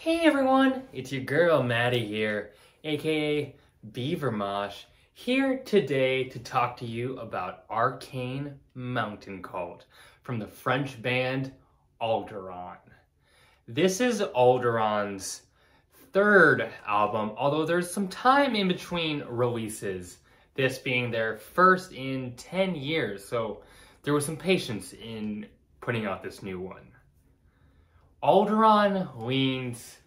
Hey everyone, it's your girl Maddie here, aka Beaver Mosh, here today to talk to you about Arcane Mountain Cult from the French band Aldaaron. This is Aldaaron's third album, although there's some time in between releases, this being their first in 10 years, so there was some patience in putting out this new one. Aldaaron leans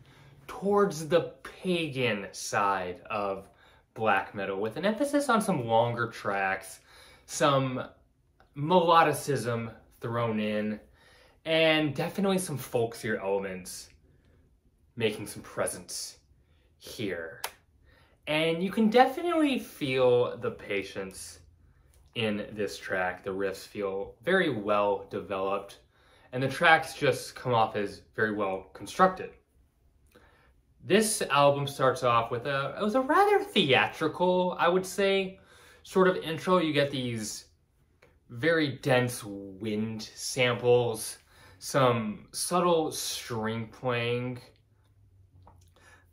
towards the pagan side of black metal with an emphasis on some longer tracks, some melodicism thrown in, and definitely some folksier elements making some presence here. And you can definitely feel the patience in this track. The riffs feel very well developed, and the tracks just come off as very well constructed. This album starts off with a rather theatrical, I would say, sort of intro. You get these very dense wind samples, some subtle string playing.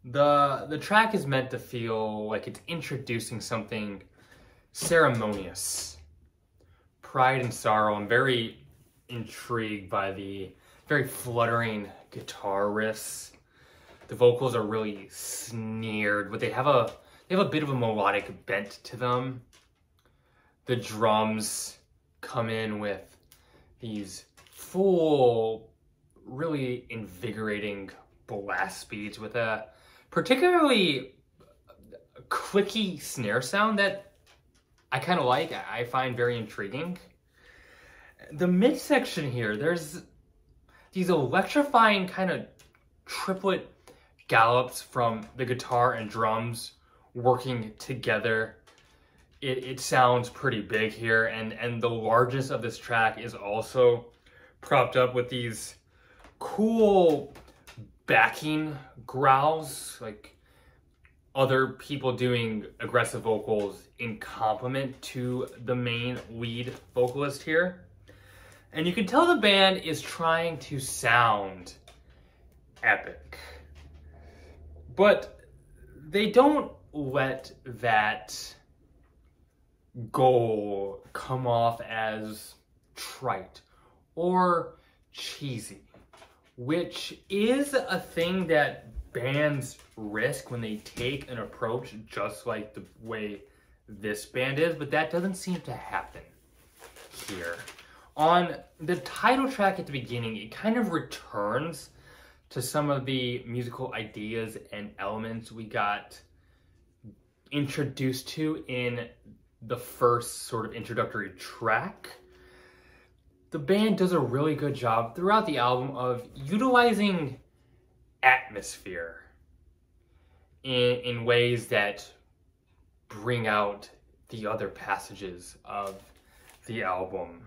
The track is meant to feel like it's introducing something ceremonious. Pride and sorrow. I'm very intrigued by the very fluttering guitar riffs. The vocals are really sneered, but they have a bit of a melodic bent to them. The drums come in with these full, really invigorating blast beats with a particularly clicky snare sound that I kind of like. I find very intriguing. The midsection here, there's these electrifying kind of triplet gallops from the guitar and drums working together. It sounds pretty big here, and the largest of this track is also propped up with these cool backing growls, like other people doing aggressive vocals in complement to the main lead vocalist here. And you can tell the band is trying to sound epic, but they don't let that goal come off as trite or cheesy, which is a thing that bands risk when they take an approach just like the way this band is, but that doesn't seem to happen here. On the title track at the beginning, it kind of returns to some of the musical ideas and elements we got introduced to in the first sort of introductory track. The band does a really good job throughout the album of utilizing atmosphere in ways that bring out the other passages of the album.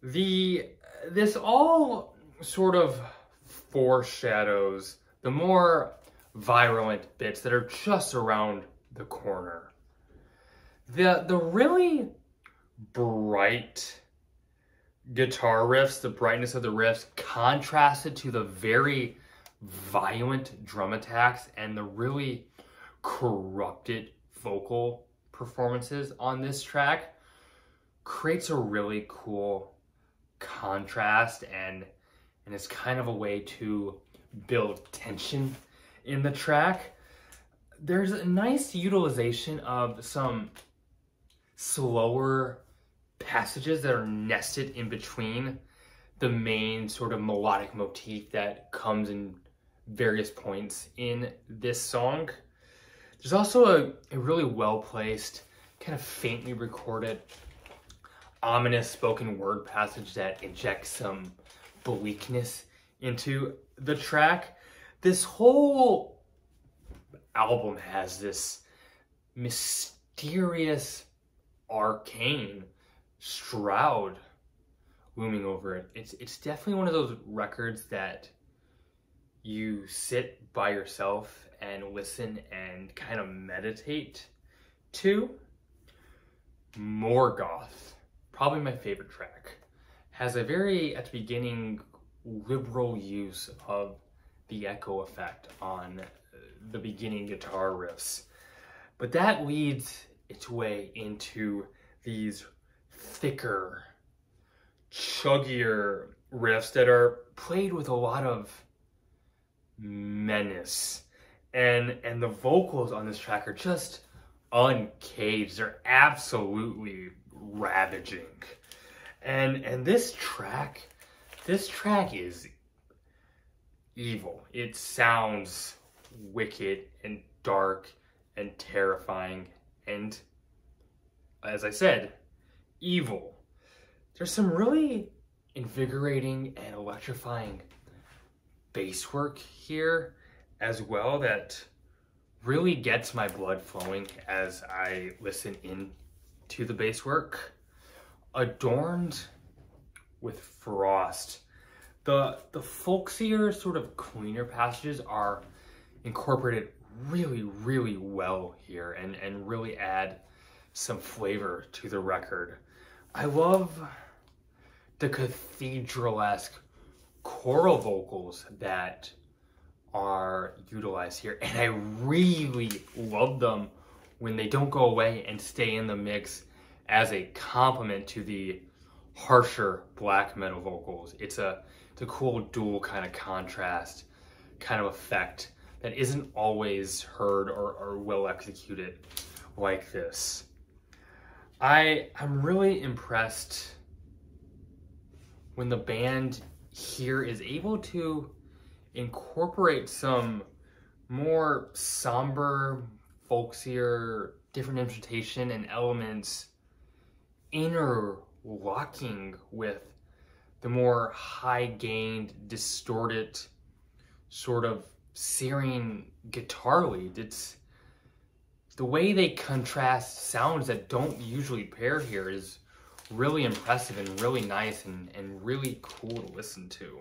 This all sort of foreshadows the more virulent bits that are just around the corner. The really bright guitar riffs, the brightness of the riffs, contrasted to the very violent drum attacks and the really corrupted vocal performances on this track, creates a really cool contrast, and it's kind of a way to build tension in the track. There's a nice utilization of some slower passages that are nested in between the main sort of melodic motif that comes in various points in this song. There's also a really well-placed, kind of faintly recorded, ominous spoken word passage that injects some bleakness into the track. This whole album has this mysterious arcane shroud looming over it. It's definitely one of those records that you sit by yourself and listen and kind of meditate to. Morgoth, probably my favorite track, has a very, at the beginning, liberal use of the echo effect on the beginning guitar riffs. But that leads its way into these thicker, chuggier riffs that are played with a lot of menace. And the vocals on this track are just uncaged. They're absolutely ravaging. And this track is evil. It sounds wicked and dark and terrifying and, as I said, evil. There's some really invigorating and electrifying bass work here as well that really gets my blood flowing as I listen in to the bass work. Adorned with frost. The folksier, sort of cleaner passages are incorporated really, really well here and really add some flavor to the record. I love the cathedral-esque choral vocals that are utilized here, and I really love them when they don't go away and stay in the mix as a complement to the harsher black metal vocals. It's a cool dual kind of contrast kind of effect that isn't always heard or well executed like this. I'm really impressed when the band here is able to incorporate some more somber, folksier, different instrumentation and elements interlocking with the more high-gained, distorted, sort of searing guitar lead. It's the way they contrast sounds that don't usually pair here is really impressive and really nice and really cool to listen to.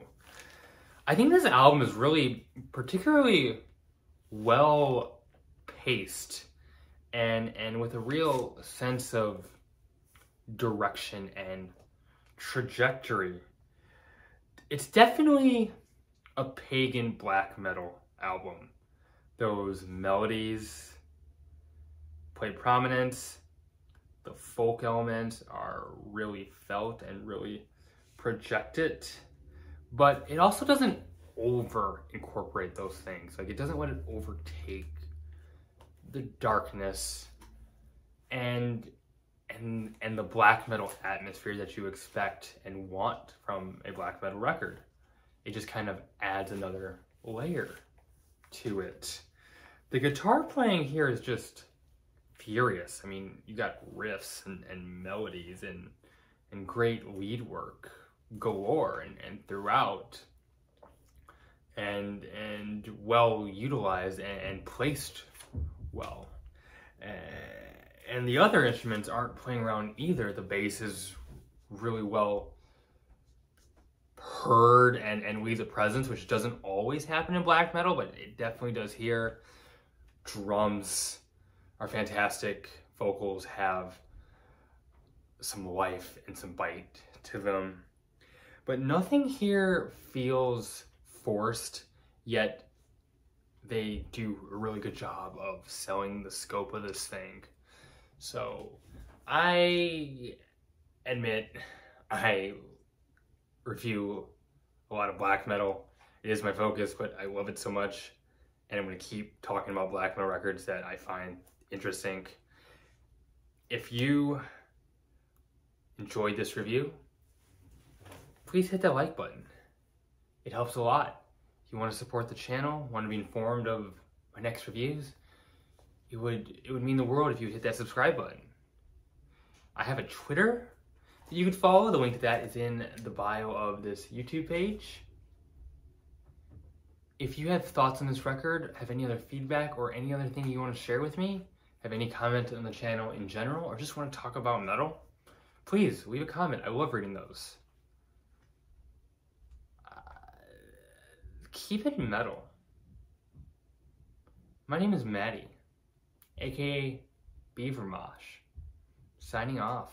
I think this album is really particularly well paced and with a real sense of direction and trajectory. It's definitely a pagan black metal album. Those melodies play prominence. The folk elements are really felt and really projected, but it also doesn't over incorporate those things. Like, it doesn't let it overtake the darkness and the black metal atmosphere that you expect and want from a black metal record. It just kind of adds another layer to it. The guitar playing here is just furious. I mean, you got riffs and melodies and great lead work galore and throughout, and well utilized and placed well. And the other instruments aren't playing around either. The bass is really well heard and leaves a presence, which doesn't always happen in black metal, but it definitely does here. Drums are fantastic. Vocals have some life and some bite to them. But nothing here feels forced, yet they do a really good job of selling the scope of this thing. So I admit I review a lot of black metal. It is my focus, but I love it so much, and I'm going to keep talking about black metal records that I find interesting. If you enjoyed this review, please hit that like button. It helps a lot. If you want to support the channel, want to be informed of my next reviews, it would mean the world if you hit that subscribe button. I have a Twitter that you could follow. The link to that is in the bio of this YouTube page. If you have thoughts on this record, have any other feedback or any other thing you want to share with me, have any comment on the channel in general, or just want to talk about metal, please leave a comment. I love reading those. Keep it metal. My name is Maddie, aka Beavermosh, signing off.